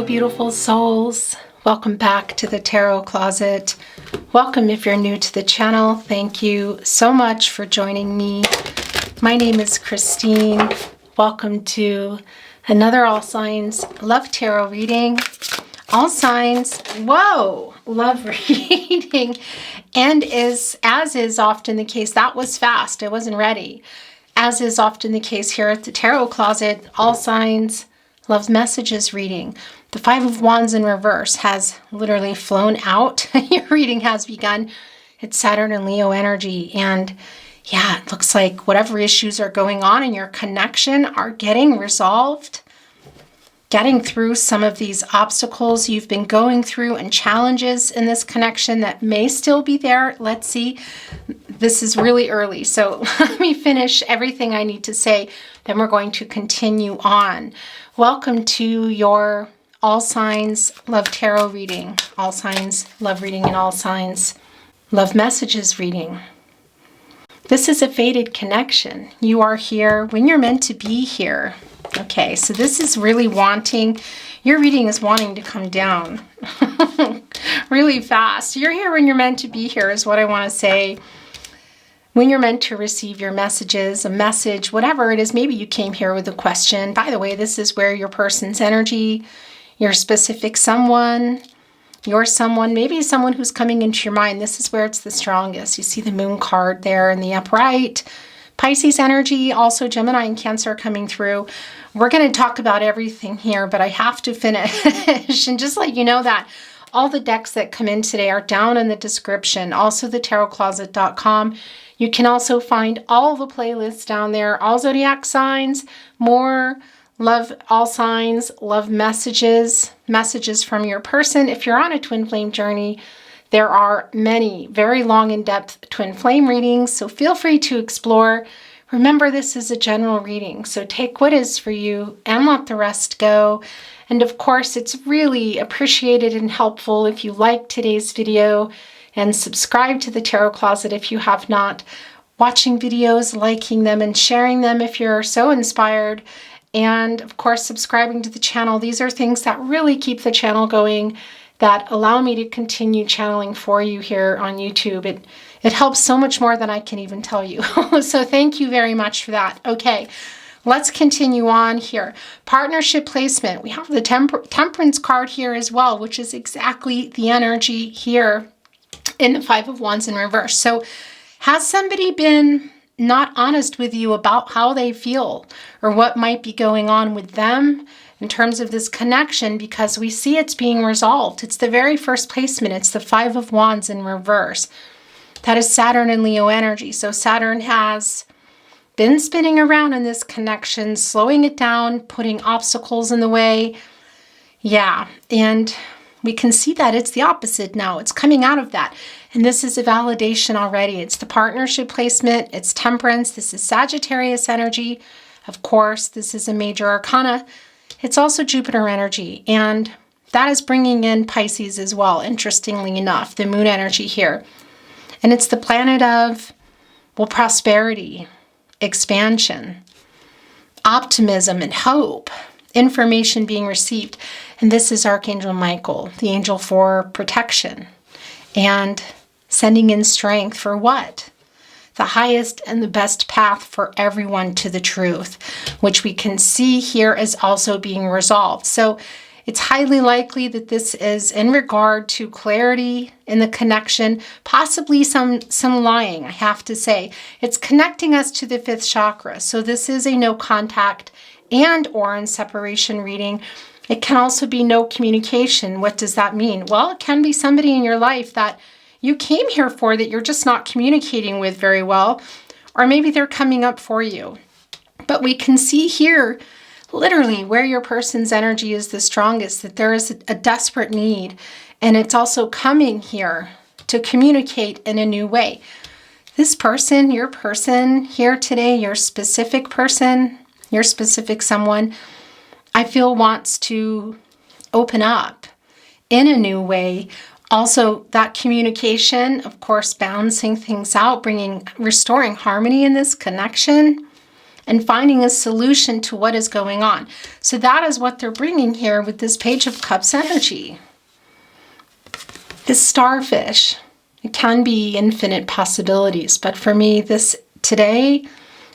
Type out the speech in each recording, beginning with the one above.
beautiful souls. Welcome back to the Tarot Closet. Welcome if you're new to the channel. Thank you so much for joining me. My name is Christine. Welcome to another All Signs Love Tarot reading. All Signs, whoa, love reading. And as is often the case, that was fast. I wasn't ready. As is often the case here at the Tarot Closet, All Signs Love Messages reading. The Five of Wands in reverse has literally flown out. Your reading has begun. It's Saturn and Leo energy. And yeah, it looks like whatever issues are going on in your connection are getting resolved. Getting through some of these obstacles you've been going through and challenges in this connection that may still be there. Let's see. This is really early, so let me finish everything I need to say. Then we're going to continue on. Welcome to your All Signs Love Tarot reading. All Signs Love reading and All Signs Love Messages reading. This is a fated connection. You are here when you're meant to be here. Okay, so this is really wanting, your reading is wanting to come down really fast. You're here when you're meant to be here is what I want to say. When you're meant to receive your messages, a message, whatever it is, maybe you came here with a question. By the way, this is where your person's energy, your specific someone, your someone, maybe someone who's coming into your mind. This is where it's the strongest. You see the moon card there in the upright. Pisces energy, also Gemini and Cancer coming through. We're going to talk about everything here, but I have to finish and just let you know that all the decks that come in today are down in the description. Also the tarotcloset.com. You can also find all the playlists down there, all zodiac signs, more love, all signs, love messages, messages from your person. If you're on a twin flame journey, there are many very long in-depth twin flame readings, so feel free to explore. Remember, this is a general reading, so take what is for you and let the rest go. And of course, it's really appreciated and helpful if you like today's video and subscribe to the Tarot Closet if you have not. Watching videos, liking them, and sharing them if you're so inspired. And of course, subscribing to the channel. These are things that really keep the channel going, that allow me to continue channeling for you here on YouTube. It helps so much more than I can even tell you. So thank you very much for that. Okay, let's continue on here. Partnership placement. We have the Temperance card here as well, which is exactly the energy here in the Five of Wands in reverse. So has somebody been not honest with you about how they feel or what might be going on with them in terms of this connection, because we see it's being resolved. It's the very first placement. It's the Five of Wands in reverse. That is Saturn and Leo energy. So Saturn has been spinning around in this connection, slowing it down, putting obstacles in the way. Yeah, and we can see that it's the opposite now. It's coming out of that. And this is a validation already. It's the partnership placement. It's Temperance. This is Sagittarius energy. Of course, this is a major arcana. It's also Jupiter energy, and that is bringing in Pisces as well, interestingly enough, the moon energy here. And it's the planet of, well, prosperity, expansion, optimism, and hope, information being received. And this is Archangel Michael, the angel for protection, and sending in strength for what? The highest and the best path for everyone to the truth, which we can see here is also being resolved. So it's highly likely that this is in regard to clarity in the connection, possibly some lying, I have to say. It's connecting us to the fifth chakra. So this is a no contact and or in separation reading. It can also be no communication. What does that mean? Well, it can be somebody in your life that you came here for that you're just not communicating with very well, or maybe they're coming up for you. But we can see here literally where your person's energy is the strongest, that there is a desperate need, and it's also coming here to communicate in a new way. This person, your person here today, your specific person, your specific someone, I feel wants to open up in a new way. Also, that communication, of course, balancing things out, restoring harmony in this connection. and finding a solution to what is going on. So that is what they're bringing here with this Page of Cups energy. This starfish, it can be infinite possibilities, but for me, this today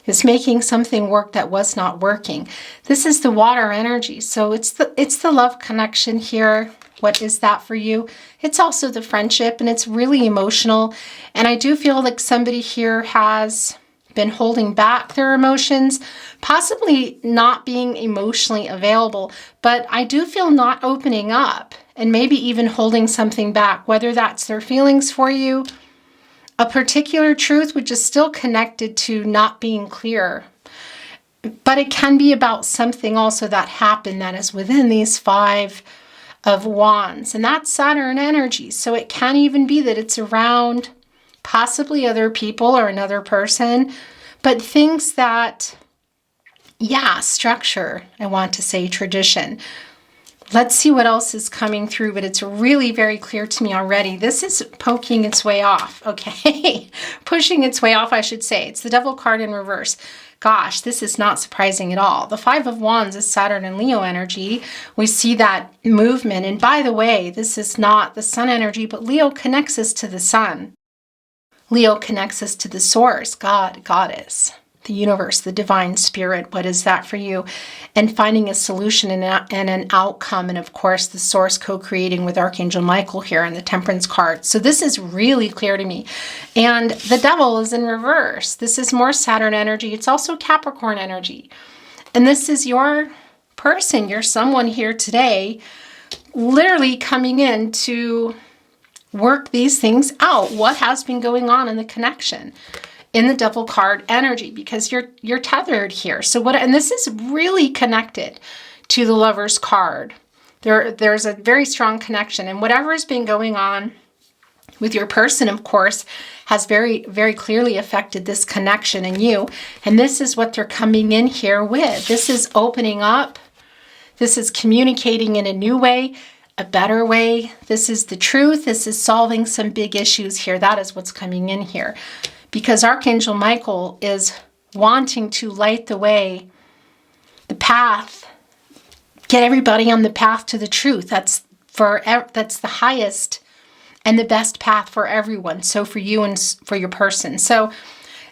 is making something work that was not working. This is the water energy, so it's the love connection here. What is that for you? It's also the friendship, and it's really emotional. And I do feel like somebody here has been holding back their emotions, possibly not being emotionally available, but I do feel not opening up and maybe even holding something back, whether that's their feelings for you, a particular truth which is still connected to not being clear. But it can be about something also that happened that is within these 5 of Wands, and that's Saturn energy. So it can even be that it's around possibly other people or another person, but things that, yeah, structure, I want to say tradition. Let's see what else is coming through, but it's really very clear to me already. This is poking its way off, okay? Pushing its way off, I should say. It's the Devil card in reverse. Gosh, this is not surprising at all. The 5 of Wands is Saturn and Leo energy. We see that movement. And by the way, this is not the Sun energy, but Leo connects us to the Sun. Leo connects us to the source, God, Goddess, the universe, the divine spirit. What is that for you? And finding a solution and an outcome. And of course, the source co-creating with Archangel Michael here in the Temperance card. So this is really clear to me. And the Devil is in reverse. This is more Saturn energy. It's also Capricorn energy. And this is your person. You're someone here today, literally coming in to work these things out. What has been going on in the connection? In the Devil card energy, because you're tethered here. So what, and this is really connected to the Lover's card. There's a very strong connection, and whatever has been going on with your person, of course, has very, very clearly affected this connection in you. And this is what they're coming in here with. This is opening up. This is communicating in a new way, a better way. This is the truth. This is solving some big issues here. That is what's coming in here. Because Archangel Michael is wanting to light the way, the path, get everybody on the path to the truth. That's the highest and the best path for everyone. So for you and for your person. So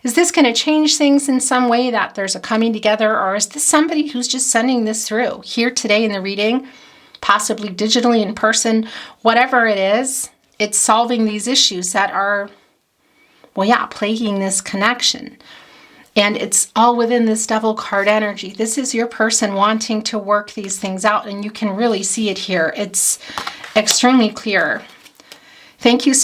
is this going to change things in some way, that there's a coming together, or is this somebody who's just sending this through here today in the reading, possibly digitally, in person, whatever it is, it's solving these issues that are, well, yeah, plaguing this connection. And it's all within this Devil card energy. This is your person wanting to work these things out, and you can really see it here. It's extremely clear. Thank you.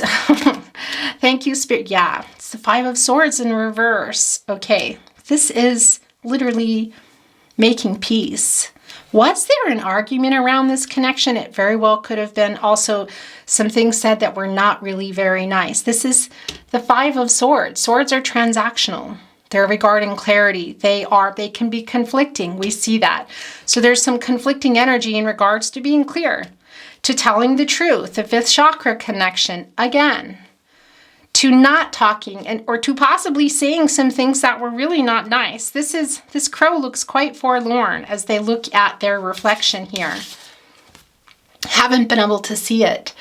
Thank you, Spirit. Yeah, it's the 5 of Swords in reverse. Okay, this is literally making peace. Was there an argument around this connection? It very well could have been. Also, some things said that were not really very nice. This is the 5 of Swords. Swords are transactional. They're regarding clarity. They can be conflicting. We see that. So there's some conflicting energy in regards to being clear, to telling the truth. The 5th chakra connection, again, to not talking or to possibly saying some things that were really not nice. This crow looks quite forlorn as they look at their reflection here. Haven't been able to see it.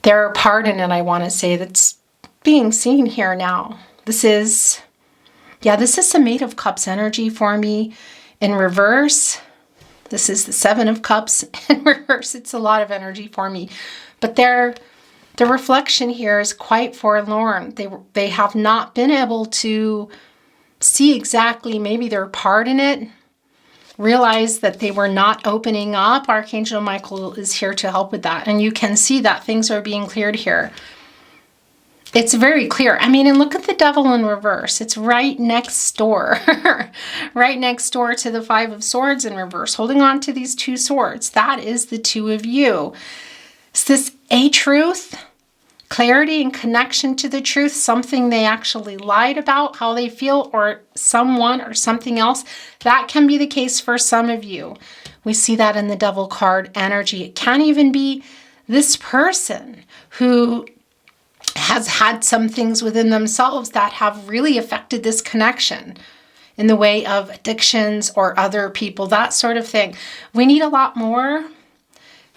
There are part in it, I want to say, that's being seen here now. This is some 8 of Cups energy for me in reverse. This is the 7 of Cups in reverse. It's a lot of energy for me. But the reflection here is quite forlorn. They have not been able to see exactly maybe their part in it, realize that they were not opening up. Archangel Michael is here to help with that. And you can see that things are being cleared here. It's very clear. I mean, and look at the Devil in reverse. It's right next door, right next door to the 5 of Swords in reverse, holding on to these 2 swords. That is the 2 of you. Is this a truth? Clarity and connection to the truth, something they actually lied about, how they feel, or someone or something else. That can be the case for some of you. We see that in the Devil card energy. It can even be this person who has had some things within themselves that have really affected this connection in the way of addictions or other people, that sort of thing. We need a lot more.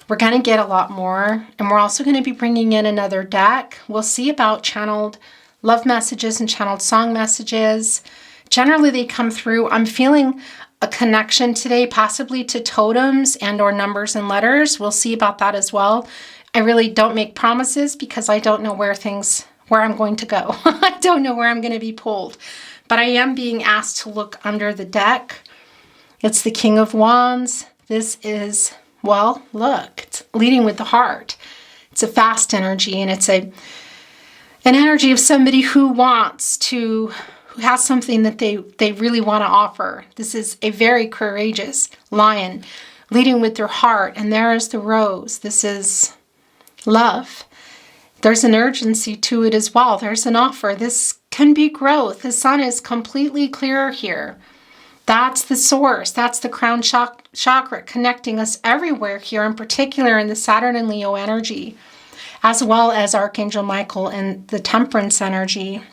We're going to get a lot more. And we're also going to be bringing in another deck. We'll see about channeled love messages and channeled song messages. Generally, they come through. I'm feeling a connection today, possibly to totems and or numbers and letters. We'll see about that as well. I really don't make promises because I don't know where I'm going to go. I don't know where I'm going to be pulled. But I am being asked to look under the deck. It's the King of Wands. This is, well, look, it's leading with the heart. It's a fast energy, and it's an energy of somebody who has something that they really want to offer. This is a very courageous lion leading with their heart. And there is the rose. This is love. There's an urgency to it as well. There's an offer. This can be growth. The sun is completely clear here. That's the source. That's the crown chakra connecting us everywhere here, in particular in the Saturn and Leo energy, as well as Archangel Michael and the temperance energy.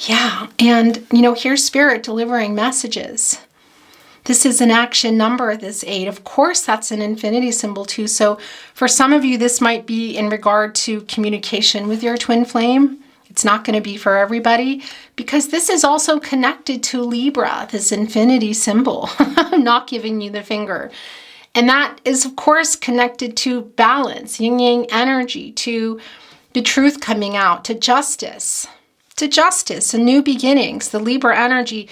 Yeah, and here's Spirit delivering messages. This is an action number, this 8. Of course, that's an infinity symbol too. So for some of you, this might be in regard to communication with your twin flame. It's not going to be for everybody because this is also connected to Libra, this infinity symbol. I'm not giving you the finger. And that is, of course, connected to balance, yin-yang energy, to the truth coming out, to justice and new beginnings, the Libra energy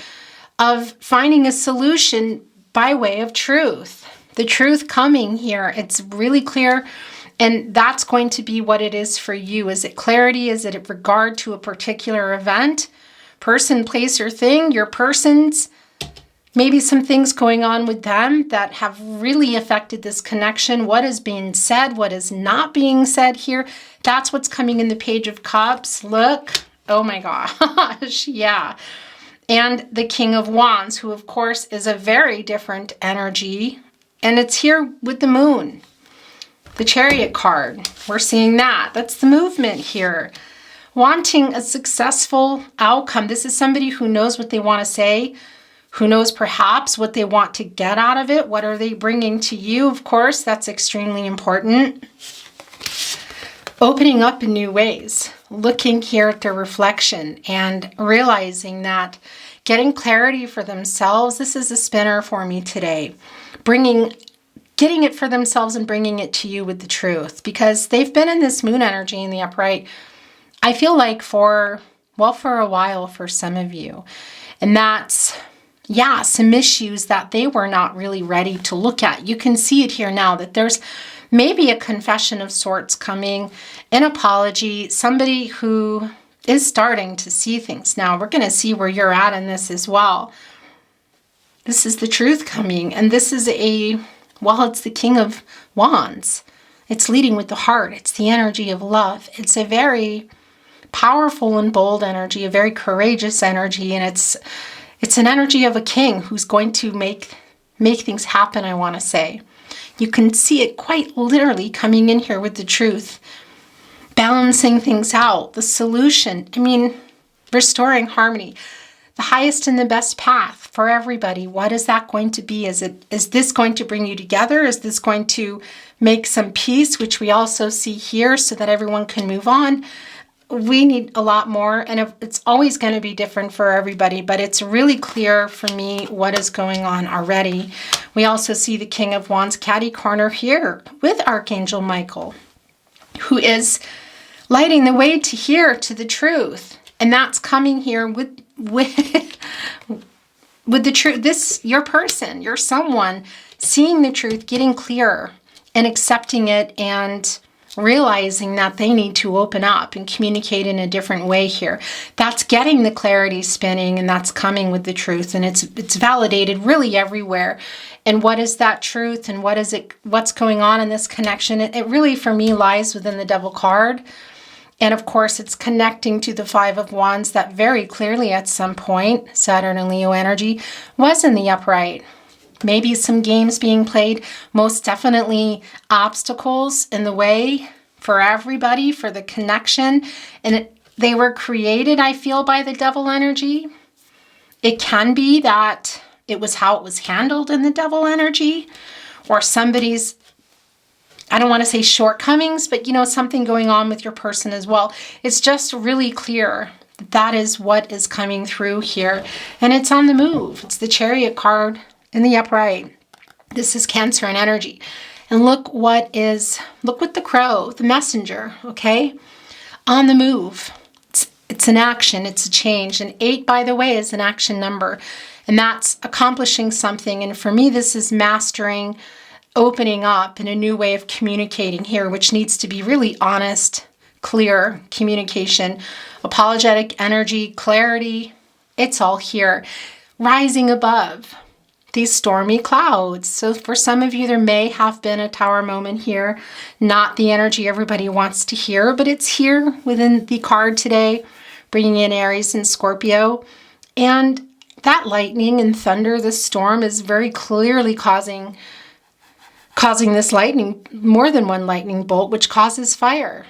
of finding a solution by way of truth. The truth coming here, it's really clear, and that's going to be what it is for you. Is it clarity? Is it in regard to a particular event, person, place, or thing? Your persons, maybe some things going on with them that have really affected this connection. What is being said? What is not being said here? That's what's coming in the Page of Cups. Look. Oh my gosh, yeah. And the King of Wands, who of course is a very different energy. And it's here with the moon. The Chariot card, we're seeing that. That's the movement here. Wanting a successful outcome. This is somebody who knows what they want to say, who knows perhaps what they want to get out of it. What are they bringing to you? Of course, that's extremely important. Opening up in new ways, looking here at their reflection and realizing that, getting clarity for themselves. This is a spinner for me today. Getting it for themselves and bringing it to you with the truth, because they've been in this moon energy in the upright, I feel like for a while for some of you. And that's, some issues that they were not really ready to look at. You can see it here now that there's maybe a confession of sorts coming, an apology, somebody who is starting to see things now. We're going to see where you're at in this as well. This is the truth coming, and this is it's the King of Wands. It's leading with the heart. It's the energy of love. It's a very powerful and bold energy, a very courageous energy, and it's an energy of a king who's going to make things happen, I want to say. You can see it quite literally coming in here with the truth, balancing things out, the solution. Restoring harmony, the highest and the best path for everybody. What is that going to be? Is this going to bring you together? Is this going to make some peace, which we also see here, so that everyone can move on? We need a lot more, and it's always going to be different for everybody, but it's really clear for me what is going on already. We also see the King of Wands catty corner here with Archangel Michael, who is lighting the way to the truth. And that's coming here with the truth. Your person, your someone, seeing the truth, getting clear and accepting it, and realizing that they need to open up and communicate in a different way here. That's getting the clarity spinning, and that's coming with the truth, and it's validated really everywhere. And what is that truth, and what's going on in this connection? It really, for me, lies within the Devil card. And of course, it's connecting to the Five of Wands that very clearly at some point, Saturn and Leo energy, was in the upright. Maybe some games being played, most definitely obstacles in the way for everybody, for the connection. And they were created, I feel, by the Devil energy. It can be that it was how it was handled in the devil energy, or somebody's, I don't want to say shortcomings, but something going on with your person as well. It's just really clear that is what is coming through here. And it's on the move. It's the Chariot card in the upright. This is Cancer and energy. And look what the crow, the messenger, okay? On the move. It's an action, it's a change. And 8, by the way, is an action number. And that's accomplishing something. And for me, this is mastering, opening up in a new way of communicating here, which needs to be really honest, clear communication, apologetic energy, clarity. It's all here. Rising above these stormy clouds. So for some of you, there may have been a tower moment here. Not the energy everybody wants to hear, but it's here within the card today, bringing in Aries and Scorpio. And that lightning and thunder, this storm, is very clearly causing this lightning, more than one lightning bolt, which causes fire.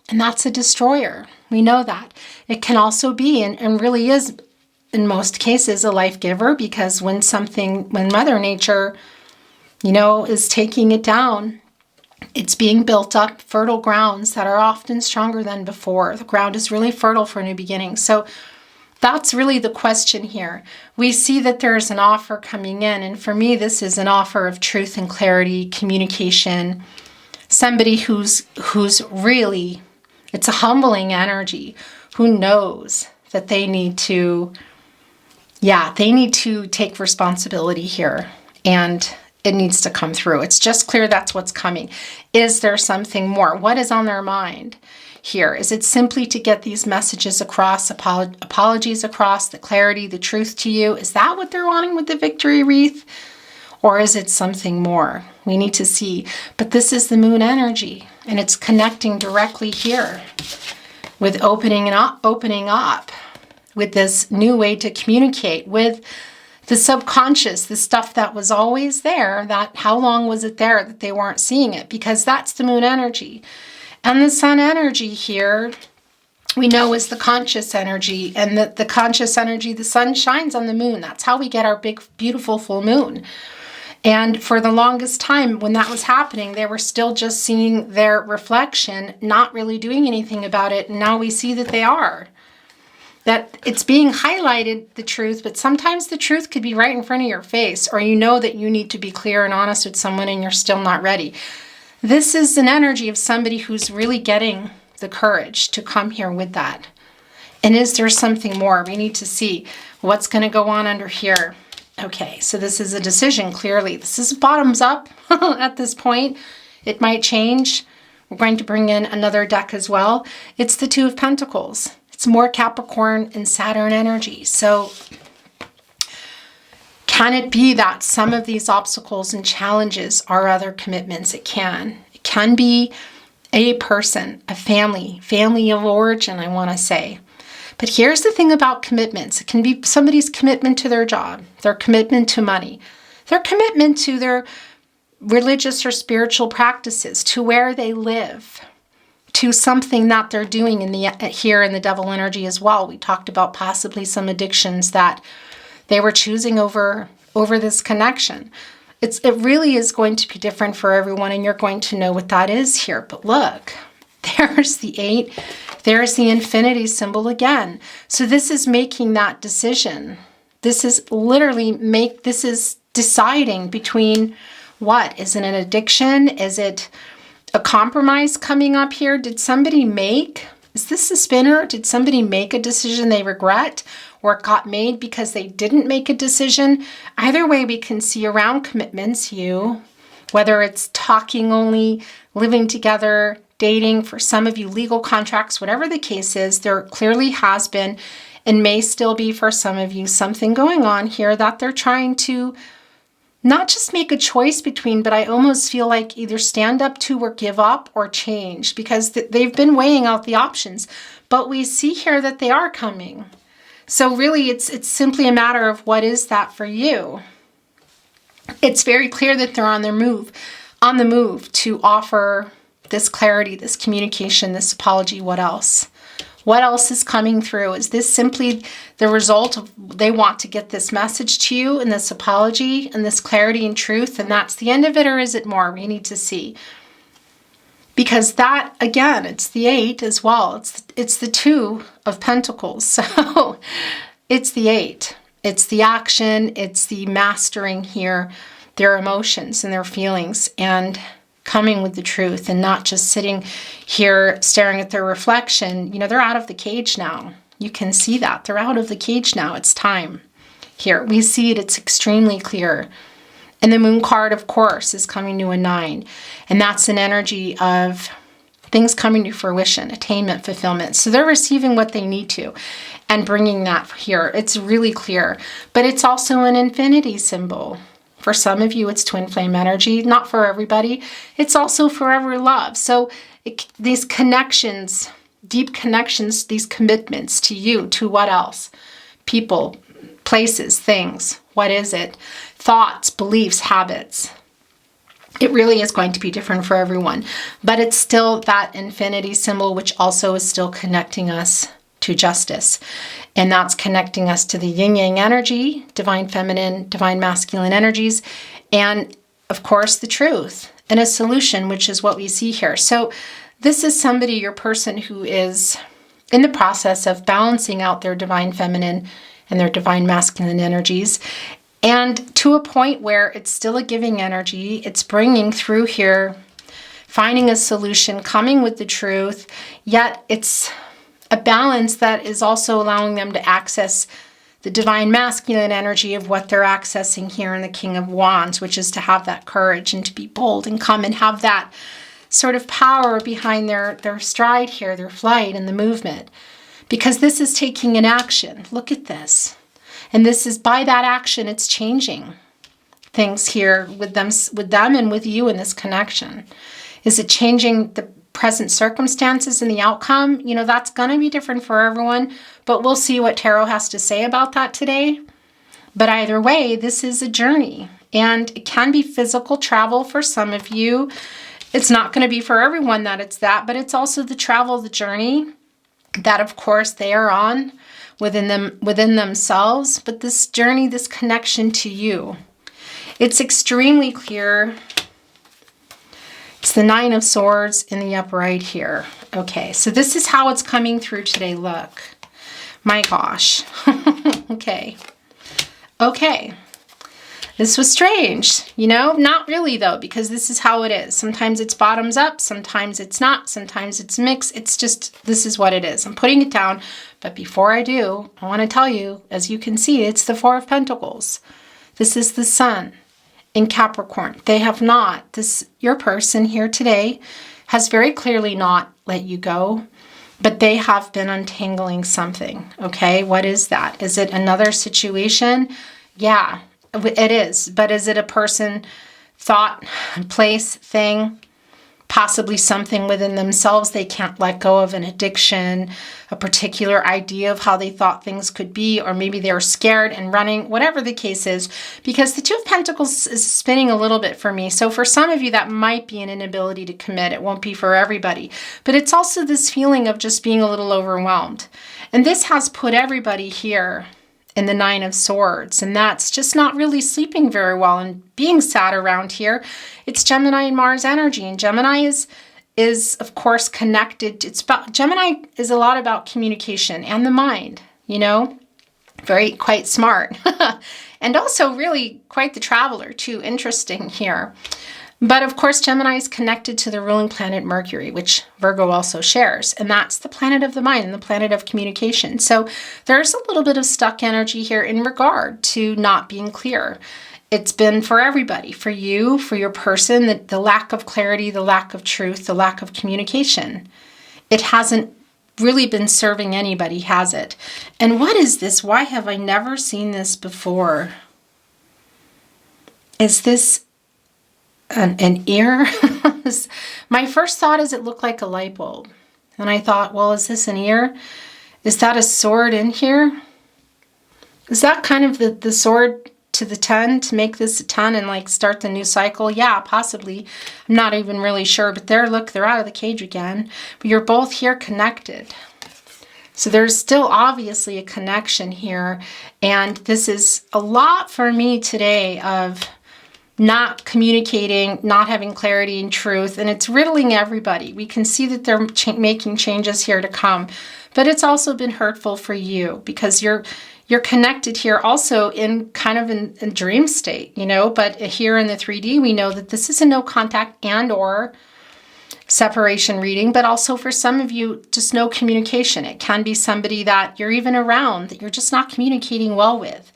And that's a destroyer. We know that. It can also be, and really is, in most cases, a life giver, because when Mother Nature, is taking it down, it's being built up fertile grounds that are often stronger than before. The ground is really fertile for new beginnings. So that's really the question here. We see that there's an offer coming in. And for me, this is an offer of truth and clarity, communication. Somebody who's really, it's a humbling energy, who knows that they need to take responsibility here. And it needs to come through. It's just clear that's what's coming. Is there something more? What is on their mind here? Is it simply to get these messages across, apologies across, the clarity, the truth to you? Is that what they're wanting with the victory wreath? Or is it something more? We need to see. But this is the moon energy, and it's connecting directly here with opening up with this new way to communicate with the subconscious, the stuff that was always there, that how long was it there that they weren't seeing it? Because that's the moon energy. And the sun energy here, we know, is the conscious energy. And the conscious energy, the sun shines on the moon. That's how we get our big, beautiful full moon. And for the longest time, when that was happening, they were still just seeing their reflection, not really doing anything about it. And now we see that they are. That it's being highlighted, the truth, but sometimes the truth could be right in front of your face, or you know that you need to be clear and honest with someone and you're still not ready. This is an energy of somebody who's really getting the courage to come here with that. And is there something more? We need to see what's going to go on under here. Okay, so this is a decision, clearly. This is bottoms up at this point. It might change. We're going to bring in another deck as well. It's the Two of Pentacles. It's more Capricorn and Saturn energy. So can it be that some of these obstacles and challenges are other commitments? It can. It can be a person, a family of origin, I want to say. But here's the thing about commitments. It can be somebody's commitment to their job, their commitment to money, their commitment to their religious or spiritual practices, to where they live, to something that they're doing here in the devil energy as well. We talked about possibly some addictions that they were choosing over this connection. It really is going to be different for everyone, and you're going to know what that is here. But look, there's the 8. There's the infinity symbol again. So this is making that decision. This is deciding between what? Is it an addiction? Is it a compromise coming up here? Is this a spinner? Did somebody make a decision they regret, or it got made because they didn't make a decision? Either way, we can see around commitments, whether it's talking only, living together, dating, for some of you, legal contracts, whatever the case is, there clearly has been and may still be for some of you something going on here that they're trying to not just make a choice between, but I almost feel like either stand up to or give up or change, because they've been weighing out the options. But we see here that they are coming. So really, it's simply a matter of what is that for you. It's very clear that they're on the move to offer this clarity, this communication, this apology. What else? What else is coming through? Is this simply the result of they want to get this message to you and this apology and this clarity and truth, and that's the end of it, or is it more? We need to see. Because that, again, it's the 8 as well. It's the 2 of Pentacles. So it's the 8. It's the action. It's the mastering here, their emotions and their feelings, and coming with the truth and not just sitting here staring at their reflection. You know, they're out of the cage now. You can see that. They're out of the cage now. It's time. Here, we see it. It's extremely clear. And the Moon card, of course, is coming to a 9. And that's an energy of things coming to fruition, attainment, fulfillment. So they're receiving what they need to and bringing that here. It's really clear. But it's also an infinity symbol. For some of you, it's twin flame energy. Not for everybody. It's also forever love. So these connections, deep connections, these commitments to you, to what else? People, places, things. What is it? Thoughts, beliefs, habits. It really is going to be different for everyone. But it's still that infinity symbol, which also is still connecting us to justice. And that's connecting us to the yin-yang energy, divine feminine, divine masculine energies, and of course the truth and a solution, which is what we see here. So this is somebody, your person, who is in the process of balancing out their divine feminine and their divine masculine energies, and to a point where it's still a giving energy. It's bringing through here, finding a solution, coming with the truth, yet it's a balance that is also allowing them to access the divine masculine energy of what they're accessing here in the King of Wands, which is to have that courage and to be bold and come and have that sort of power behind their stride here, their flight and the movement. Because this is taking an action. Look at this. And this is, by that action, it's changing things here with them and with you in this connection. Is it changing the present circumstances and the outcome? You know, that's going to be different for everyone, but we'll see what Tarot has to say about that today. But either way, this is a journey, and it can be physical travel for some of you. It's not going to be for everyone that it's that, but it's also the travel, the journey that, of course, they are on within themselves. But this journey, this connection to you, it's extremely clear. It's the 9 of Swords in the upright here. Okay, so this is how it's coming through today. Look. My gosh. Okay. Okay. This was strange. You know, not really though, because this is how it is. Sometimes it's bottoms up. Sometimes it's not. Sometimes it's mixed. It's just, this is what it is. I'm putting it down. But before I do, I want to tell you, as you can see, it's the 4 of Pentacles. This is the Sun in Capricorn. They have not, your person here today has very clearly not let you go, but they have been untangling something. Okay, what is that? Is it another situation? Yeah, it is. But is it a person, thought, place, thing? Possibly something within themselves they can't let go of, an addiction, a particular idea of how they thought things could be, or maybe they were scared and running, whatever the case is, because the 2 of Pentacles is spinning a little bit for me. So for some of you, that might be an inability to commit. It won't be for everybody, but it's also this feeling of just being a little overwhelmed. And this has put everybody here in the 9 of Swords, and that's just not really sleeping very well and being sad around here. It's Gemini and Mars energy, and Gemini is of course connected. Gemini is a lot about communication and the mind, you know, quite smart, and also really quite the traveler too. Interesting here. But of course, Gemini is connected to the ruling planet Mercury, which Virgo also shares. And that's the planet of the mind and the planet of communication. So there's a little bit of stuck energy here in regard to not being clear. It's been for everybody, for you, for your person, the lack of clarity, the lack of truth, the lack of communication. It hasn't really been serving anybody, has it? And what is this? Why have I never seen this before? Is this an ear? My first thought is it looked like a light bulb. And I thought, well, is this an ear? Is that a sword in here? Is that kind of the sword to the 10 to make this a 10 and like start the new cycle? Yeah, possibly. I'm not even really sure, but look, they're out of the cage again. But you're both here connected. So there's still obviously a connection here. And this is a lot for me today of not communicating, not having clarity and truth. And it's riddling everybody. We can see that they're making changes here to come. But it's also been hurtful for you because you're connected here also in kind of in dream state, you know, but here in the 3D, we know that this is a no contact and or separation reading, but also for some of you, just no communication. It can be somebody that you're even around that you're just not communicating well with.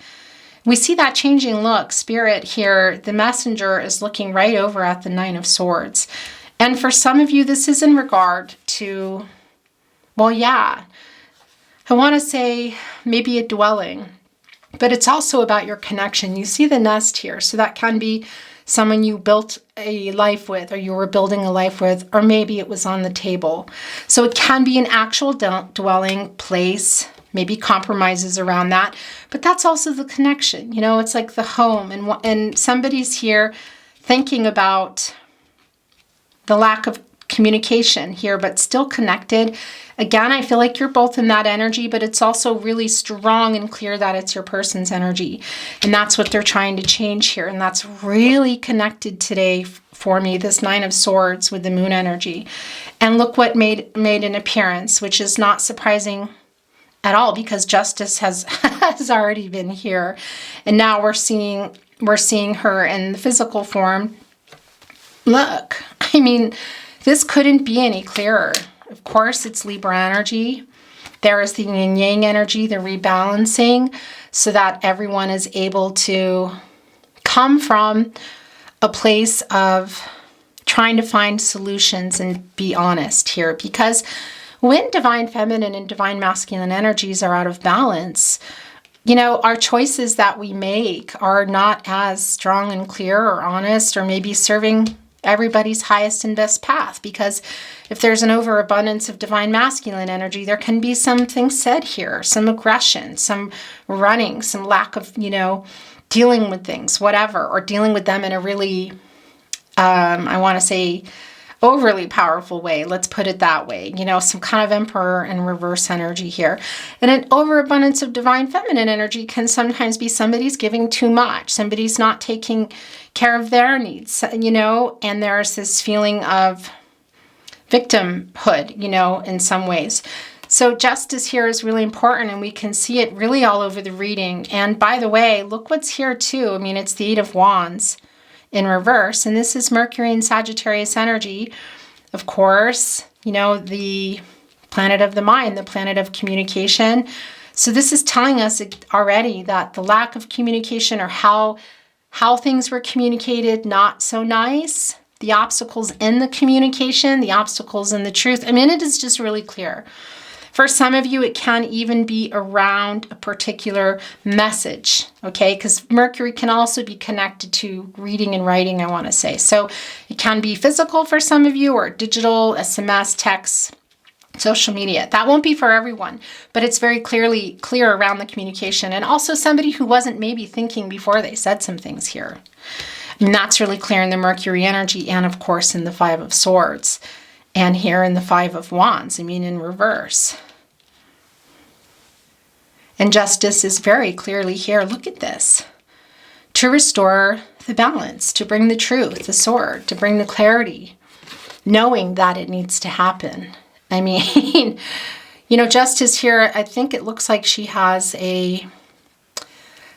We see that changing look. Spirit here, the messenger is looking right over at the 9 of Swords. And for some of you, this is in regard to, well, yeah, I want to say maybe a dwelling, but it's also about your connection. You see the nest here. So that can be someone you built a life with, or you were building a life with, or maybe it was on the table. So it can be an actual dwelling place, maybe compromises around that, but that's also the connection. You know, it's like the home, and somebody's here thinking about the lack of communication here, but still connected. Again, I feel like you're both in that energy, but it's also really strong and clear that it's your person's energy. And that's what they're trying to change here. And that's really connected today for me, this 9 of Swords with the moon energy. And look what made an appearance, which is not surprising at all because justice has already been here. And now we're seeing her in the physical form. Look, I mean, this couldn't be any clearer. Of course, it's Libra energy. There is the yin yang energy, the rebalancing, so that everyone is able to come from a place of trying to find solutions and be honest here. Because when divine feminine and divine masculine energies are out of balance, you know, our choices that we make are not as strong and clear or honest, or maybe serving everybody's highest and best path. Because if there's an overabundance of divine masculine energy, there can be some things said here, some aggression, some running, some lack of, you know, dealing with things, whatever, or dealing with them in a really, I want to say, overly powerful way. Let's put it that way. You know, some kind of emperor and reverse energy here. And an overabundance of divine feminine energy can sometimes be somebody's giving too much. Somebody's not taking care of their needs, you know, and there's this feeling of victimhood, you know, in some ways. So justice here is really important, and we can see it really all over the reading. And by the way, look what's here too. I mean, it's the 8 of Wands in reverse, and this is Mercury and Sagittarius energy. Of course, you know, the planet of the mind, the planet of communication. So this is telling us already that the lack of communication, or how things were communicated, not so nice. The obstacles in the communication, the obstacles in the truth. I mean, it is just really clear. For some of you, it can even be around a particular message, okay? Because Mercury can also be connected to reading and writing, I want to say. So it can be physical for some of you, or digital, SMS, text, social media. That won't be for everyone, but it's very clear around the communication. And also somebody who wasn't maybe thinking before they said some things here. And that's really clear in the Mercury energy, and of course in the 5 of Swords. And here in the 5 of Wands, I mean, in reverse. And justice is very clearly here. Look at this. To restore the balance, to bring the truth, the sword, to bring the clarity, knowing that it needs to happen. I mean, you know, justice here, I think it looks like she has a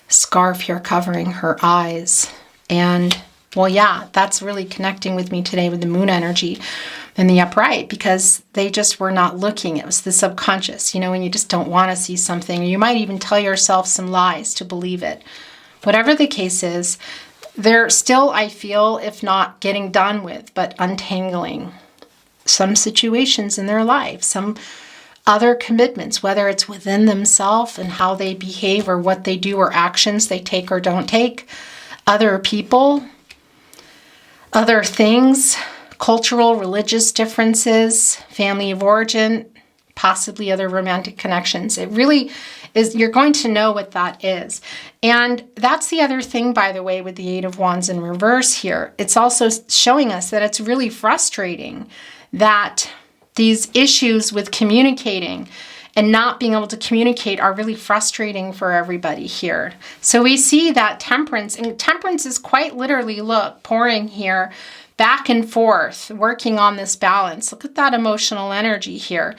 scarf here covering her eyes. And, well, yeah, that's really connecting with me today with the moon energy in the upright, because they just were not looking. It was the subconscious, you know, when you just don't want to see something. You might even tell yourself some lies to believe it. Whatever the case is, they're still, I feel, if not getting done with, but untangling some situations in their life, some other commitments, whether it's within themselves and how they behave or what they do or actions they take or don't take, other people, other things, cultural, religious differences, family of origin, possibly other romantic connections. It really is, you're going to know what that is. And that's the other thing, by the way, with the 8 of Wands in reverse here. It's also showing us that it's really frustrating that these issues with communicating and not being able to communicate are really frustrating for everybody here. So we see that temperance, and temperance is quite literally, look, pouring here back and forth, working on this balance. Look at that emotional energy here.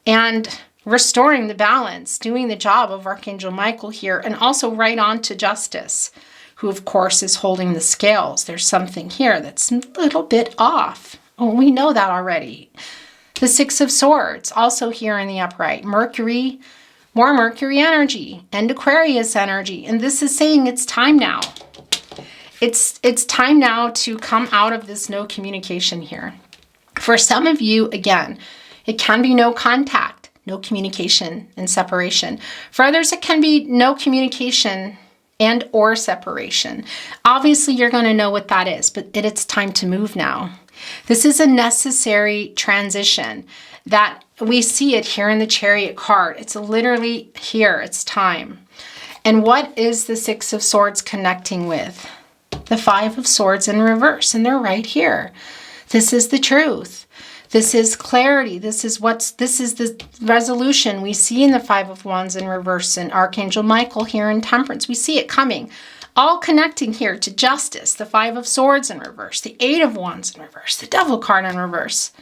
And restoring the balance, doing the job of Archangel Michael here, and also right on to Justice, who of course is holding the scales. There's something here that's a little bit off. Oh, we know that already. The Six of Swords, also here in the upright. Mercury, more Mercury energy and Aquarius energy. And this is saying it's time now. It's time now to come out of this no communication here. For some of you, again, it can be no contact, no communication and separation. For others, it can be no communication and or separation. Obviously, you're going to know what that is, but it's time to move now. This is a necessary transition that we see it here in the Chariot card. It's literally here. It's time. And what is the Six of Swords connecting with? The Five of Swords in reverse, and they're right here. This is the truth. This is clarity. This is the resolution we see in the Five of Wands in reverse and Archangel Michael here in Temperance. We see it coming. All connecting here to Justice, the Five of Swords in reverse, the Eight of Wands in reverse, the Devil card in reverse.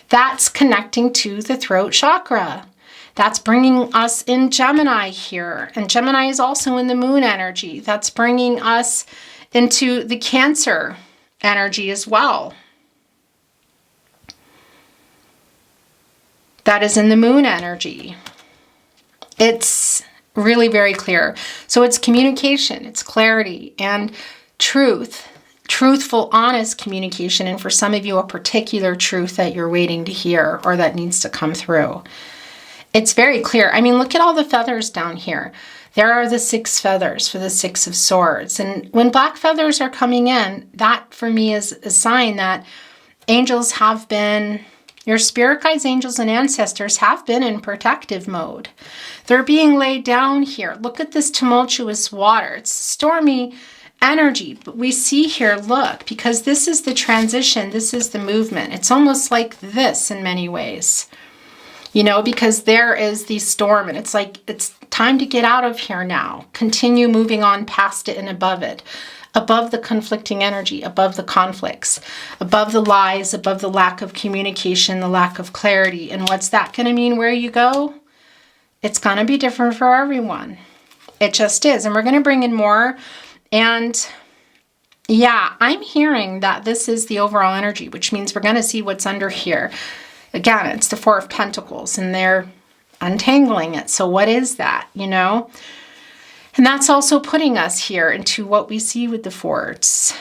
That's connecting to the throat chakra. That's bringing us in Gemini here. And Gemini is also in the moon energy. That's bringing us into the Cancer energy as well. That is in the moon energy. It's really very clear. So it's communication, it's clarity and truth, truthful, honest communication. And for some of you, a particular truth that you're waiting to hear or that needs to come through. It's very clear. I mean, look at all the feathers down here. There are the 6 feathers for the Six of Swords. And when black feathers are coming in, that for me is a sign that angels have been, your spirit guides, angels, and ancestors have been in protective mode. They're being laid down here. Look at this tumultuous water. It's stormy energy. But we see here, look, because this is the transition, this is the movement. It's almost like this in many ways. You know, because there is the storm and it's like, it's time to get out of here now. Continue moving on past it and above it. Above the conflicting energy, above the conflicts, above the lies, above the lack of communication, the lack of clarity. And what's that going to mean where you go? It's going to be different for everyone. It just is. And we're going to bring in more. And yeah, I'm hearing that this is the overall energy, which means we're going to see what's under here. Again, it's the Four of Pentacles and they're untangling it. So what is that, you know? And that's also putting us here into what we see with the Fours.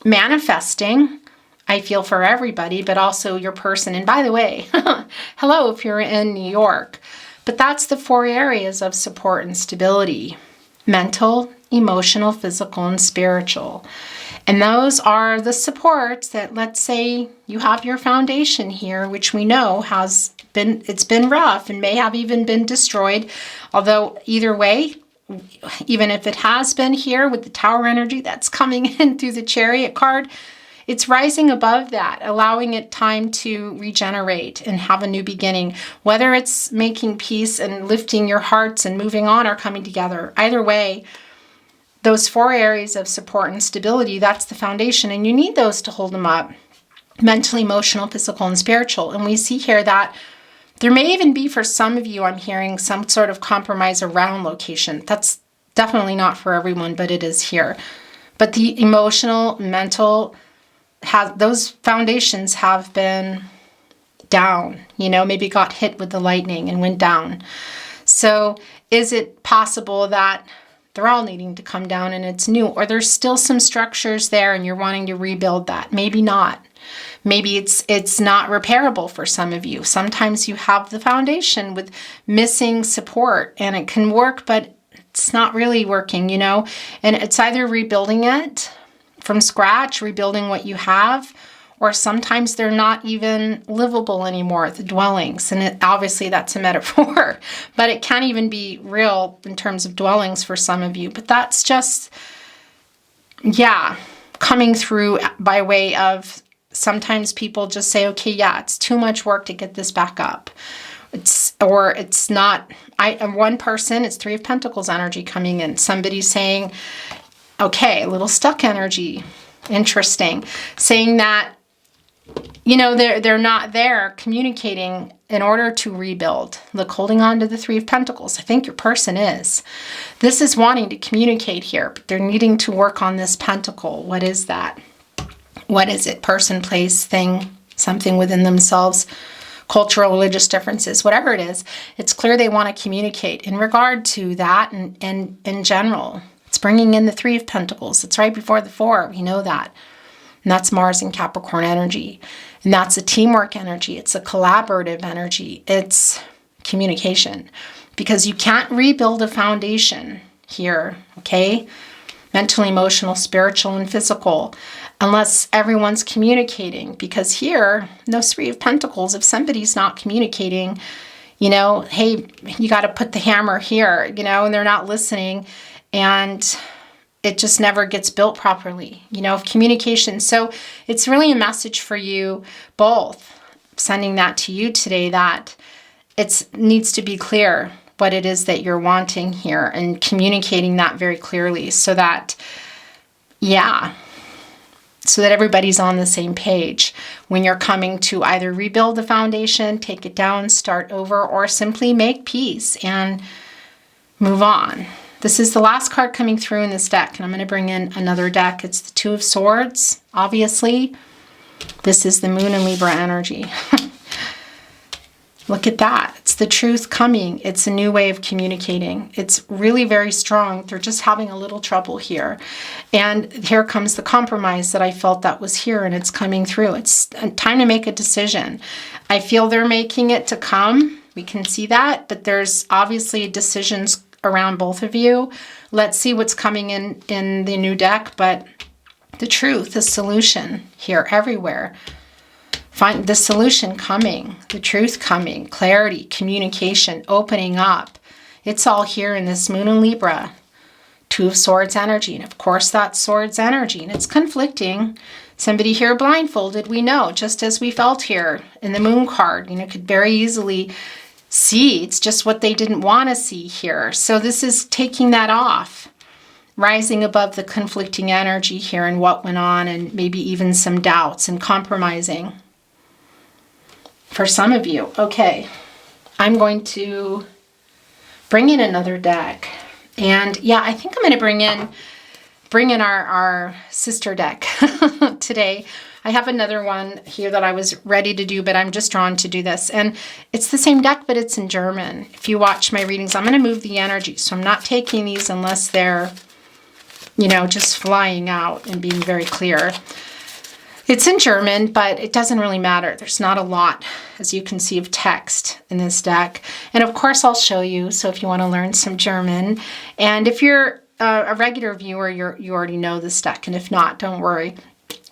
Manifesting, I feel, for everybody, but also your person. And by the way, hello if you're in New York. But that's the 4 areas of support and stability. Mental, emotional, physical, and spiritual. And those are the supports that, let's say you have your foundation here, which we know it's been rough and may have even been destroyed. Although either way, even if it has been here with the Tower energy that's coming in through the Chariot card, it's rising above that, allowing it time to regenerate and have a new beginning. Whether it's making peace and lifting your hearts and moving on or coming together, either way, those 4 areas of support and stability, that's the foundation. And you need those to hold them up. Mental, emotional, physical, and spiritual. And we see here that there may even be, for some of you, I'm hearing some sort of compromise around location. That's definitely not for everyone, but it is here. But the emotional, mental, those foundations have been down, you know, maybe got hit with the lightning and went down. So is it possible that they're all needing to come down and it's new, or there's still some structures there and you're wanting to rebuild that? Maybe not. Maybe it's not repairable for some of you. Sometimes you have the foundation with missing support and it can work, but it's not really working, you know, and it's either rebuilding it from scratch, rebuilding what you have, or sometimes they're not even livable anymore, the dwellings. And obviously that's a metaphor, but it can't even be real in terms of dwellings for some of you. But that's just, yeah, coming through by way of sometimes people just say, okay, yeah, it's too much work to get this back up. It's not, one person, it's Three of Pentacles energy coming in. Somebody's saying, okay, a little stuck energy. Interesting. Saying that, you know, they're not there communicating in order to rebuild. Look, holding on to the Three of Pentacles. I think your person is. This is wanting to communicate here, but they're needing to work on this pentacle. What is that? What is it? Person, place, thing, something within themselves, cultural, religious differences, whatever it is. It's clear they want to communicate in regard to that and in general. It's bringing in the Three of Pentacles. It's right before the Four. We know that. And that's Mars and Capricorn energy. And that's a teamwork energy. It's a collaborative energy. It's communication. Because you can't rebuild a foundation here, okay? Mental, emotional, spiritual, and physical, unless everyone's communicating. Because here, those Three of Pentacles, if somebody's not communicating, you know, hey, you got to put the hammer here, you know, and they're not listening. And it just never gets built properly, you know, of communication. So it's really a message for you both, sending that to you today, that it needs to be clear what it is that you're wanting here and communicating that very clearly so that, yeah, so that everybody's on the same page when you're coming to either rebuild the foundation, take it down, start over, or simply make peace and move on. This is the last card coming through in this deck, and I'm going to bring in another deck. It's the Two of Swords, obviously. This is the Moon and Libra energy. Look at that. It's the truth coming. It's a new way of communicating. It's really very strong. They're just having a little trouble here. And here comes the compromise that I felt that was here, and it's coming through. It's time to make a decision. I feel they're making it to come. We can see that, but there's obviously decisions around both of you. Let's see what's coming in the new deck, but the truth, the solution here everywhere. Find the solution coming, the truth coming, clarity, communication, opening up. It's all here in this Moon and Libra. Two of Swords energy. And of course that's Swords energy, and it's conflicting. Somebody here blindfolded, we know, just as we felt here in the Moon card, you know, could very easily see. It's just what they didn't want to see here. So this is taking that off, rising above the conflicting energy here and what went on, and maybe even some doubts and compromising for some of you. Okay, I'm going to bring in another deck. And yeah, I think I'm going to bring in our sister deck today. I have another one here that I was ready to do, but I'm just drawn to do this. And it's the same deck, but it's in German. If you watch my readings, I'm going to move the energy. So I'm not taking these unless they're, you know, just flying out and being very clear. It's in German, but it doesn't really matter. There's not a lot, as you can see, of text in this deck. And of course, I'll show you. So if you want to learn some German, and if you're a regular viewer, you already know this deck. And if not, don't worry.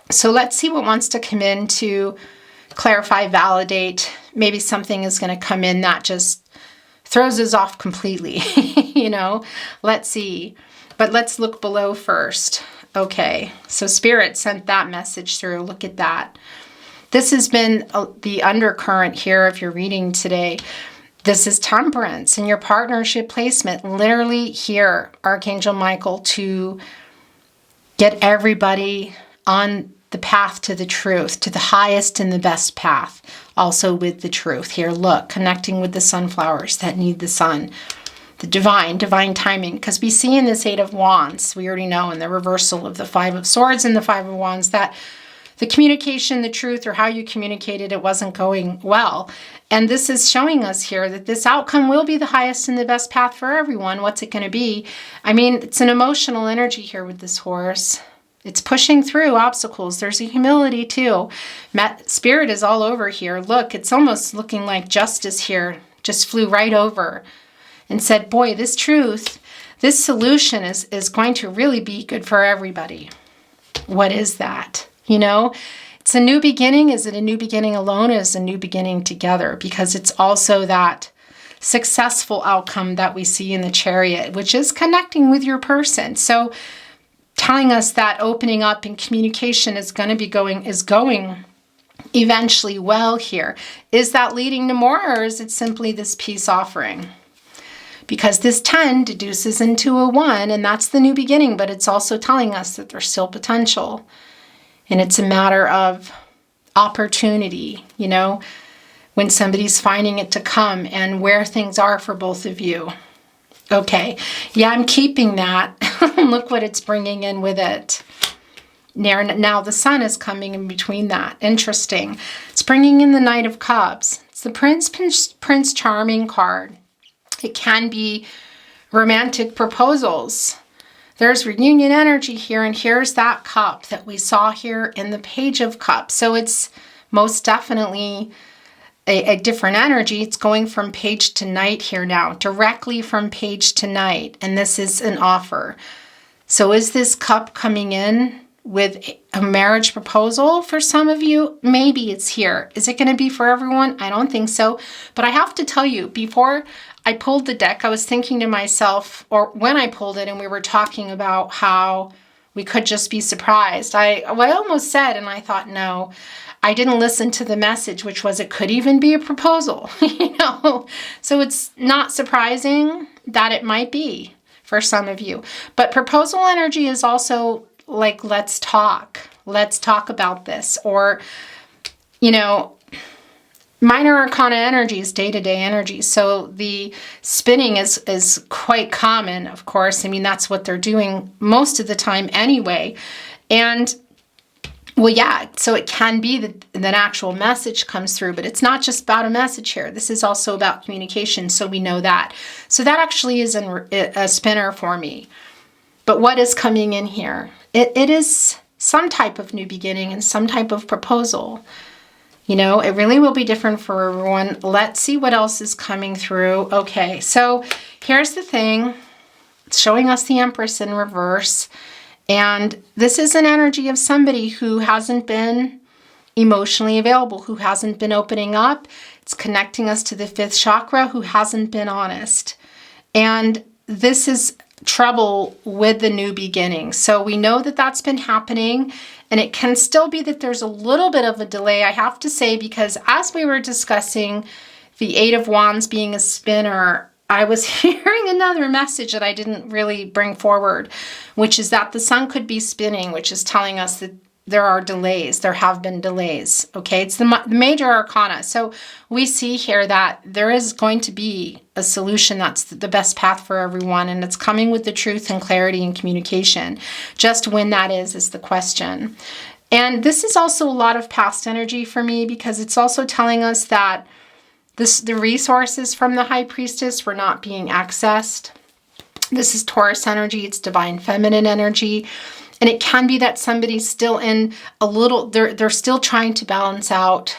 So let's see what wants to come in to clarify, validate. Maybe something is going to come in that just throws us off completely, you know. Let's see. But let's look below first. Okay, so Spirit sent that message through. Look at that. This has been the undercurrent here of your reading today. This is Temperance in your partnership placement. Literally here, Archangel Michael, to get everybody on the path to the truth, to the highest and the best path. Also with the truth here. Look, connecting with the sunflowers that need the sun. The divine timing. Because we see in this Eight of Wands, we already know in the reversal of the Five of Swords and the Five of Wands, that the communication, the truth, or how you communicated, it wasn't going well. And this is showing us here that this outcome will be the highest and the best path for everyone. What's it going to be? I mean, it's an emotional energy here with this horse. It's pushing through obstacles. There's a humility too. Spirit is all over here. Look, it's almost looking like justice here just flew right over and said, boy, this truth, this solution is going to really be good for everybody. What is that? You know, it's a new beginning. Is it a new beginning alone? Is it a new beginning together? Because it's also that successful outcome that we see in the Chariot, which is connecting with your person. So telling us that opening up and communication is going eventually well here. Is that leading to more, or is it simply this peace offering? Because this 10 deduces into a 1, and that's the new beginning, but it's also telling us that there's still potential. And it's a matter of opportunity, you know, when somebody's finding it to come and where things are for both of you. Okay, yeah, I'm keeping that. Look what it's bringing in with it. Now the sun is coming in between that. Interesting. It's bringing in the Knight of Cups. It's the Prince Charming card. It can be romantic proposals. There's reunion energy here, and here's that cup that we saw here in the Page of Cups. So it's most definitely a different energy. It's going from page to knight here now, directly from page to knight, and this is an offer. So is this cup coming in with a marriage proposal for some of you? Maybe it's here. Is it going to be for everyone? I don't think so. But I have to tell you, before I pulled the deck, I was thinking to myself, or when I pulled it and we were talking about how we could just be surprised, I almost said, and I thought, no, I didn't listen to the message, which was it could even be a proposal, you know? So it's not surprising that it might be for some of you. But proposal energy is also like, let's talk about this. Or, you know, minor arcana energy is day-to-day energy. So the spinning is quite common, of course. I mean, that's what they're doing most of the time anyway. And well, yeah, so it can be that an actual message comes through, but it's not just about a message here. This is also about communication, so we know that. So that actually is a spinner for me. But what is coming in here? It is some type of new beginning and some type of proposal. You know, it really will be different for everyone. Let's see what else is coming through. Okay, so here's the thing. It's showing us the Empress in reverse. And this is an energy of somebody who hasn't been emotionally available, who hasn't been opening up. It's connecting us to the 5th chakra, who hasn't been honest. And this is trouble with the new beginning. So we know that that's been happening, and it can still be that there's a little bit of a delay, I have to say, because as we were discussing the 8 of Wands being a spinner, I was hearing another message that I didn't really bring forward, which is that the sun could be spinning, which is telling us that there are delays. There have been delays. Okay, it's the major arcana. So we see here that there is going to be a solution that's the best path for everyone, and it's coming with the truth and clarity and communication. Just when that is the question. And this is also a lot of past energy for me, because it's also telling us that the resources from the High Priestess were not being accessed. This is Taurus energy. It's divine feminine energy. And it can be that somebody's still in a little, they're still trying to balance out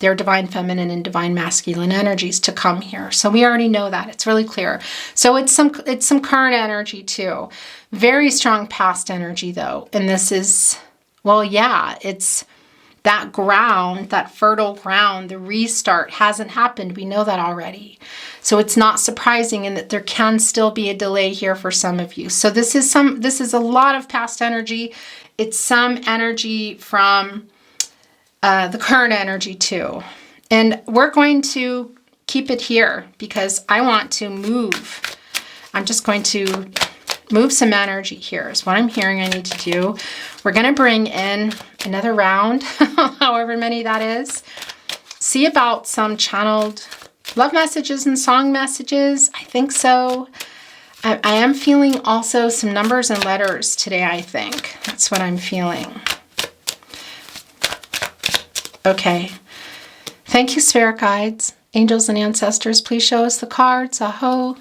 their divine feminine and divine masculine energies to come here. So we already know that. It's really clear. So it's some current energy too. Very strong past energy though. And this is, well, yeah, it's that ground, that fertile ground, the restart hasn't happened. We know that already. So it's not surprising in that there can still be a delay here for some of you. So this is a lot of past energy. It's some energy from the current energy too. And we're going to keep it here because I want to move. I'm just going to move some energy here is what I'm hearing I need to do. We're going to bring in another round, however many that is. See about some channeled love messages and song messages. I think so. I am feeling also some numbers and letters today, I think. That's what I'm feeling. Okay. Thank you, spirit guides, angels, and ancestors. Please show us the cards. Aho.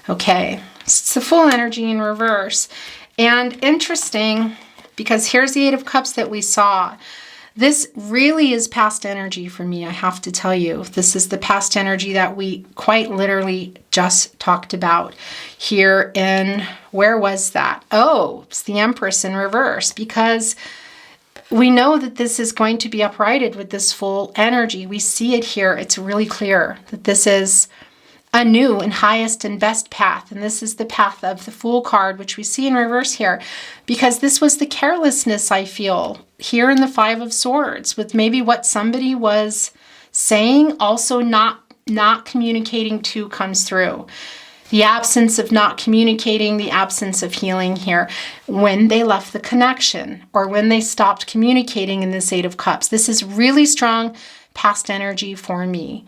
Okay, it's the full energy in reverse. And interesting, because here's the 8 of Cups that we saw. This really is past energy for me, I have to tell you. This is the past energy that we quite literally just talked about here in, where was that? Oh, it's the Empress in reverse, because we know that this is going to be uprighted with this full energy. We see it here. It's really clear that this is a new and highest and best path. And this is the path of the Fool card, which we see in reverse here, because this was the carelessness I feel here in the Five of Swords, with maybe what somebody was saying, also not communicating to comes through. The absence of not communicating, the absence of healing here when they left the connection or when they stopped communicating in this Eight of Cups. This is really strong past energy for me.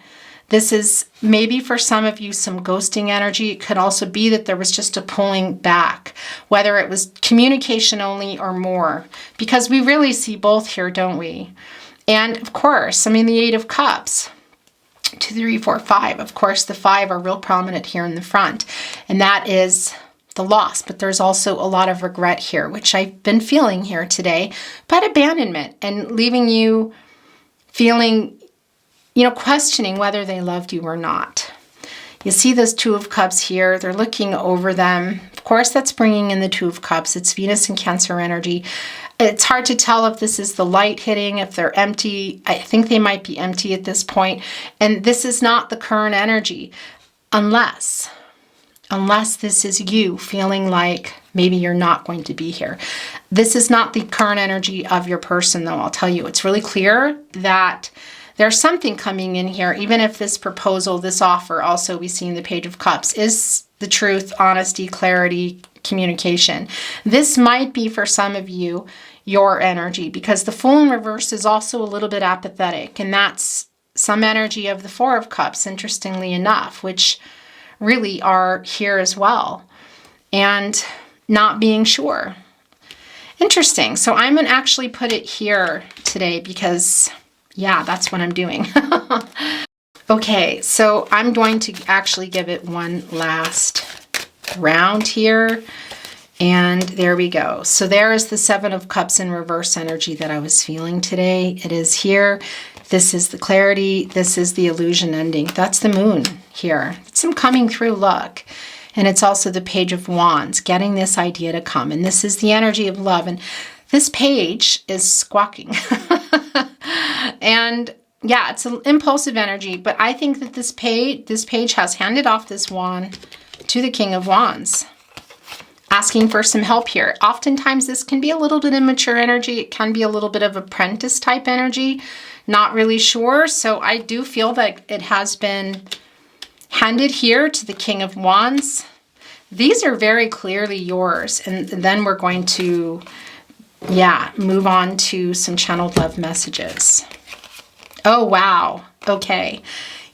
This is maybe for some of you some ghosting energy. It could also be that there was just a pulling back, whether it was communication only or more, because we really see both here, don't we? And of course, I mean, the Eight of Cups, 2, 3, 4, 5. Of course, the 5 are real prominent here in the front, and that is the loss. But there's also a lot of regret here, which I've been feeling here today, but abandonment and leaving you feeling, questioning whether they loved you or not. You see those Two of Cups here. They're looking over them. Of course, that's bringing in the Two of Cups. It's Venus and Cancer energy. It's hard to tell if this is the light hitting, if they're empty. I think they might be empty at this point. And this is not the current energy, unless this is you feeling like maybe you're not going to be here. This is not the current energy of your person, though. I'll tell you, it's really clear that there's something coming in here, even if this proposal, this offer, also we see in the Page of Cups, is the truth, honesty, clarity, communication. This might be for some of you your energy, because the Fool in reverse is also a little bit apathetic, and that's some energy of the Four of Cups, interestingly enough, which really are here as well, and not being sure. Interesting. So I'm going to actually put it here today because, yeah, that's what I'm doing. Okay, so I'm going to actually give it one last round here. And there we go. So there is the Seven of Cups in reverse energy that I was feeling today. It is here. This is the clarity. This is the illusion ending. That's the Moon here. It's some coming through, look. And it's also the Page of Wands, getting this idea to come. And this is the energy of love. And this page is squawking. And yeah, it's an impulsive energy. But I think that this page has handed off this wand to the King of Wands, asking for some help here. Oftentimes this can be a little bit immature energy. It can be a little bit of apprentice type energy. Not really sure. So I do feel that it has been handed here to the King of Wands. These are very clearly yours. And then we're going to, move on to some channeled love messages. Oh, wow. Okay.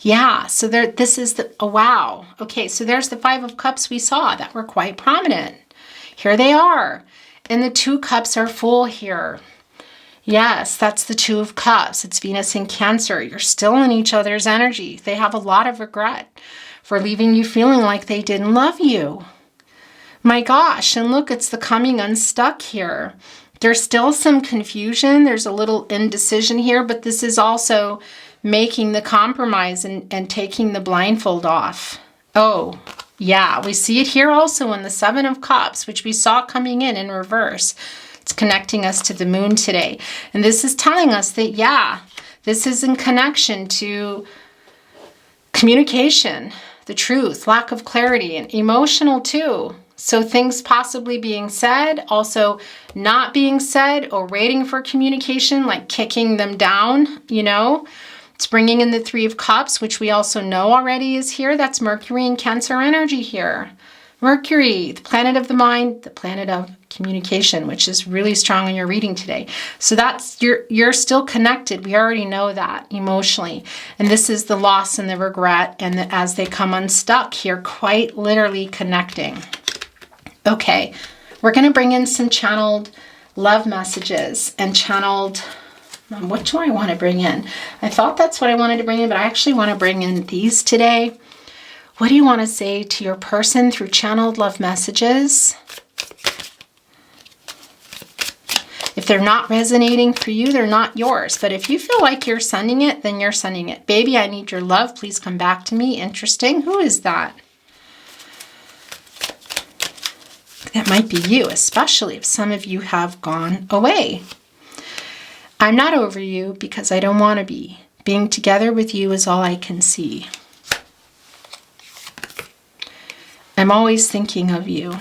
Yeah, so this is the, oh, wow. Okay, so there's the Five of Cups we saw that were quite prominent. Here they are. And the Two Cups are full here. Yes, that's the Two of Cups. It's Venus and Cancer. You're still in each other's energy. They have a lot of regret for leaving you feeling like they didn't love you. My gosh, and look, it's the coming unstuck here. There's still some confusion. There's a little indecision here, but this is also making the compromise and taking the blindfold off. Oh, yeah, we see it here also in the Seven of Cups, which we saw coming in reverse. It's connecting us to the Moon today. And this is telling us that, yeah, this is in connection to communication, the truth, lack of clarity, and emotional too. So things possibly being said, also not being said, or waiting for communication, like kicking them down, It's bringing in the Three of Cups, which we also know already is here. That's Mercury and Cancer energy here. Mercury, the planet of the mind, the planet of communication, which is really strong in your reading today. So that's, you're still connected. We already know that emotionally. And this is the loss and the regret, and as they come unstuck here, quite literally connecting. Okay, we're going to bring in some channeled love messages and channeled, what do I want to bring in? I thought that's what I wanted to bring in, but I actually want to bring in these today. What do you want to say to your person through channeled love messages? If they're not resonating for you, they're not yours. But if you feel like you're sending it, then you're sending it. Baby, I need your love. Please come back to me. Interesting. Who is that? That might be you, especially if some of you have gone away. I'm not over you because I don't want to be. Being together with you is all I can see. I'm always thinking of you.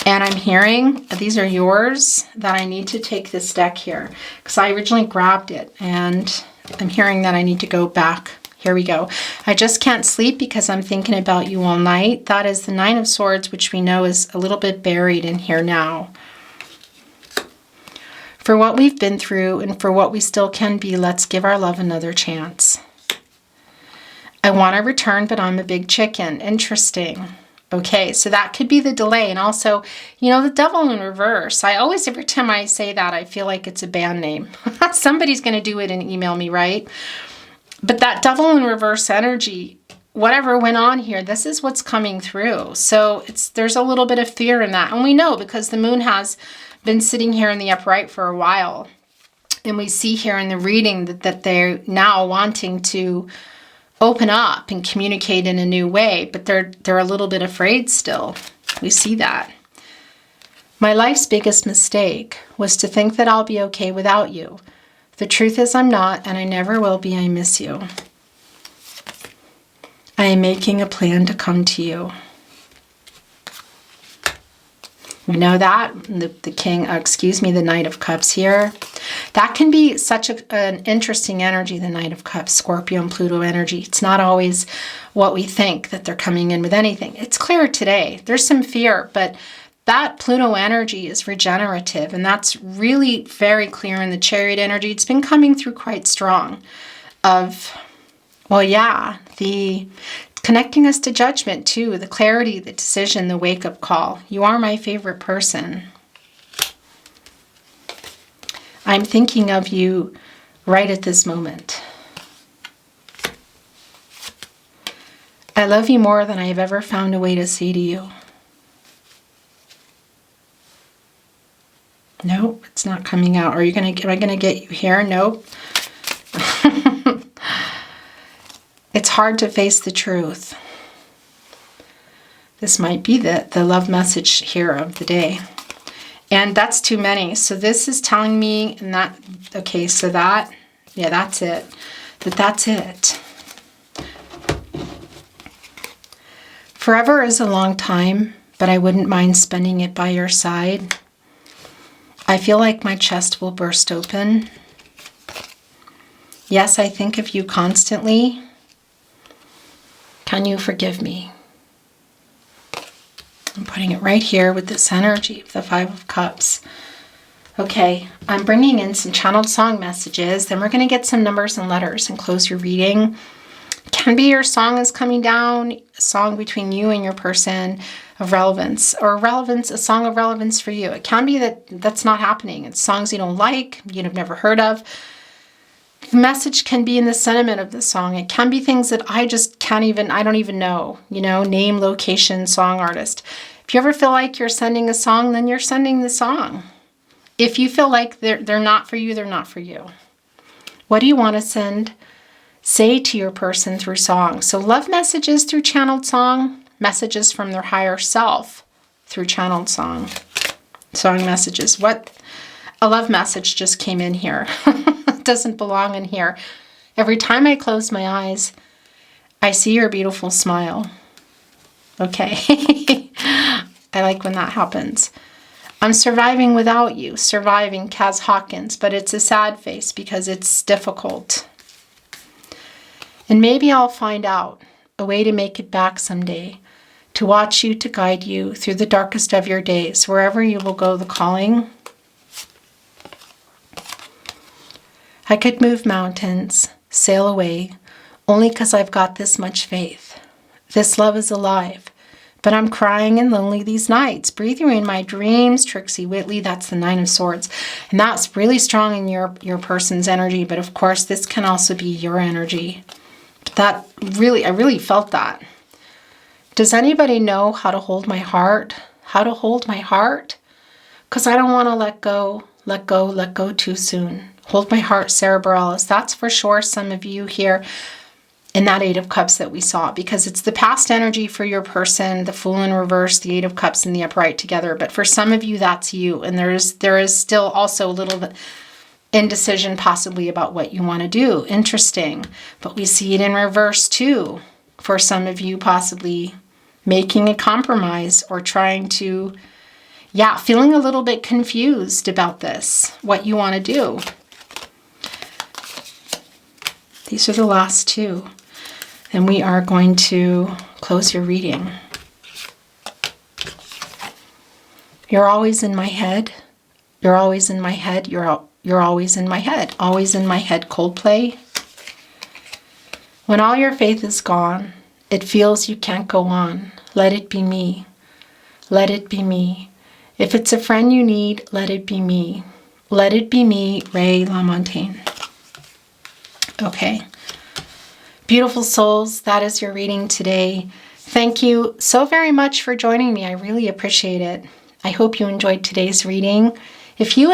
And I'm hearing, these are yours, that I need to take this deck here. Because I originally grabbed it. And I'm hearing that I need to go back. Here we go. I just can't sleep because I'm thinking about you all night. That is the Nine of Swords, which we know is a little bit buried in here now. For what we've been through and for what we still can be, let's give our love another chance. I want to return, but I'm a big chicken. Interesting. Okay, so that could be the delay. And also, you know, the Devil in reverse. I always, every time I say that, I feel like it's a band name. Somebody's going to do it and email me, right? But that Devil in reverse energy, whatever went on here, this is what's coming through. So there's a little bit of fear in that. And we know because the moon has been sitting here in the upright for a while. And we see here in the reading that they're now wanting to open up and communicate in a new way, but they're a little bit afraid still. We see that. My life's biggest mistake was to think that I'll be okay without you. The truth is I'm not, and I never will be. I miss you. I am making a plan to come to you. We know that, the King, the Knight of Cups here. That can be such an interesting energy, the Knight of Cups, Scorpio and Pluto energy. It's not always what we think that they're coming in with anything. It's clear today. There's some fear, but that Pluto energy is regenerative, and that's really very clear in the Chariot energy. It's been coming through quite strong of, well, yeah, the connecting us to judgment too, the clarity, the decision, the wake-up call. You are my favorite person. I'm thinking of you right at this moment. I love you more than I have ever found a way to say to you. Nope, it's not coming out. Am I gonna get you here? Nope. It's hard to face the truth. This might be the love message here of the day. And that's too many. So this is telling me, and that, okay, so that, yeah, that's it. That's it. Forever is a long time, but I wouldn't mind spending it by your side. I feel like my chest will burst open. Yes, I think of you constantly. Can you forgive me? I'm putting it right here with this energy of the Five of Cups. Okay, I'm bringing in some channeled song messages. Then we're going to get some numbers and letters and close your reading. Can be your song is coming down, a song between you and your person of relevance, or relevance, a song of relevance for you. It can be that that's not happening. It's songs you don't like, you'd have never heard of. The message can be in the sentiment of the song. It can be things that I just can't even, I don't even know, you know, name, location, song, artist. If you ever feel like you're sending a song, then you're sending the song. If you feel like they're not for you, they're not for you. What do you want to say to your person through song? So love messages through channeled song, messages from their higher self through channeled song messages. What a love message just came in here. It doesn't belong in here. Every time I close my eyes, I see your beautiful smile. Okay. I like when that happens. I'm surviving without you. Surviving, Kaz Hawkins, but it's a sad face because it's difficult. And maybe I'll find out a way to make it back someday, to watch you, to guide you through the darkest of your days, wherever you will go, the calling. I could move mountains, sail away, only 'cause I've got this much faith. This love is alive, but I'm crying and lonely these nights. Breathe you in my dreams, Trixie Whitley. That's the Nine of Swords. And that's really strong in your person's energy, but of course this can also be your energy. That really, I really felt that. Does anybody know how to hold my heart? How to hold my heart? Because I don't want to let go too soon. Hold my heart, Sarah Bareilles. That's for sure some of you here in that Eight of Cups that we saw, because it's the past energy for your person, the Fool in reverse, the Eight of Cups and the upright together. But for some of you, that's you. And there is still also a little indecision possibly about what you want to do. Interesting. But we see it in reverse too. for some of you, possibly making a compromise or trying to, feeling a little bit confused about this, what you want to do. These are the last two. And we are going to close your reading. You're always in my head. You're always in my head. You're always in my head. Always in my head, Coldplay. When all your faith is gone, it feels you can't go on. Let it be me. Let it be me. If it's a friend you need, let it be me. Let it be me, Ray LaMontagne. Okay. Beautiful souls, that is your reading today. Thank you so very much for joining me. I really appreciate it. I hope you enjoyed today's reading. If you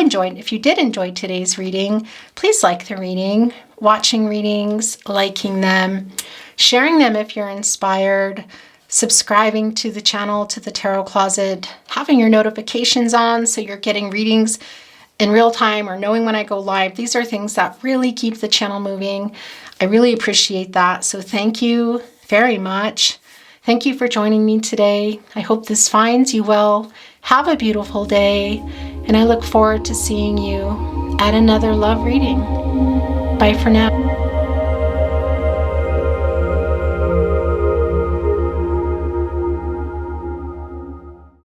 did enjoy today's reading, please like the reading, watching readings, liking them, sharing them if you're inspired, subscribing to the channel, to the Tarot Closet, having your notifications on so you're getting readings in real time or knowing when I go live. These are things that really keep the channel moving. I really appreciate that. So thank you very much. Thank you for joining me today. I hope this finds you well. Have a beautiful day, and I look forward to seeing you at another love reading. Bye for now.